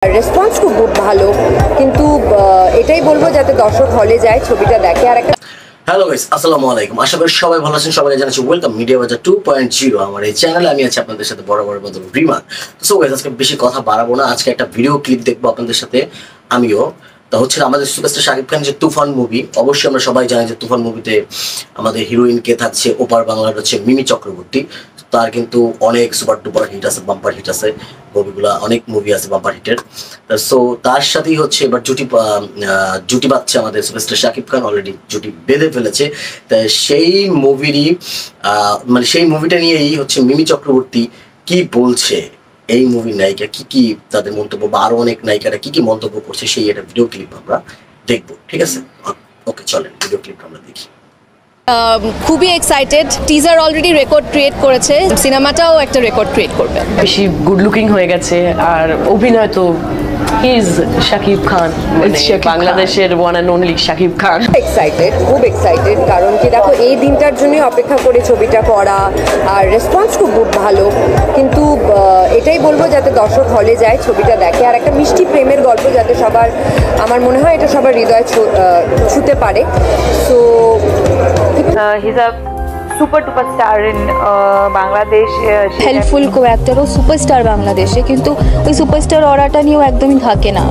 Response খুব ভালো, কিন্তু এটাই বলবো যাতে দর্শক হলে যায় ছবিটা দেখে। আর একটা হ্যালো গাইস, আসসালামু আলাইকুম। আশা করি সবাই ভালো আছেন। সবাই জানাচ্ছি ওয়েলকাম মিডিয়া বাজার 2.0 আমার এই চ্যানেলে। আমি আছি আপনাদের সাথে বড় মতো রিমান। সো গাইস, আজকে বেশি কথা বাড়াবো না, আজকে একটা ভিডিও ক্লিপ দেখবো আপনাদের সাথে আমিও। তা হচ্ছে আমাদের সুপারস্টার শাকিব খান যে তুফান মুভি, অবশ্যই আমরা সবাই জানি যে তুফান মুভিতে আমাদের হিরোইন কে থাকছে ওপার বাংলার হচ্ছে মিমি চক্রবর্তী। তার কিন্তু অনেক সুপার ডুপার হিট আছে, বাম্পার হিট আছে, মুভিগুলা অনেক মুভি আছে বাম্পার হিটের। সো তার সাথেই হচ্ছে এবার জুটি বাঁধছে আমাদের সুপারস্টার শাকিব খান, অলরেডি জুটি বেঁধে ফেলেছে। তাই সেই মুভিরই মানে সেই মুভিটা নিয়েই হচ্ছে মিমি চক্রবর্তী কি বলছে, এই মুভির নায়িকা কি কি তাদের মন্তব্য বা আরো অনেক নায়িকারা কি কি মন্তব্য করছে, সেই একটা ভিডিও ক্লিপ আমরা দেখবো। ঠিক আছে, ওকে চলেন ভিডিও ক্লিপ আমরা দেখি। খুবই excited. Teaser already record create করেছে, সিনেমাটাও একটা রেকর্ড ক্রিয়েট করবে। বেশি গুড লুকিং হয়ে গেছে, আর অভিনয় তো হিজ শাকিব খান, বাংলাদেশের one and only Shakib Khan. Excited, খুব এক্সাইটেড, কারণ কি দেখো এই দিনটার জন্য অপেক্ষা করে ছবিটা করা, আর রেসপন্স খুব ভালো, কিন্তু এটাই বলবো যাতে দর্শক হলে যায় ছবিটা দেখে। আর একটা মিষ্টি প্রেমের গল্প যাতে সবার, আমার মনে হয় এটা সবার হৃদয় ছুঁতে পারে। So he's a super duper star in Bangladesh. Helpful co actor ও সুপারস্টার বাংলাদেশে, কিন্তু ওই সুপারস্টার অরাটা নিয়েও একদমই থাকে না।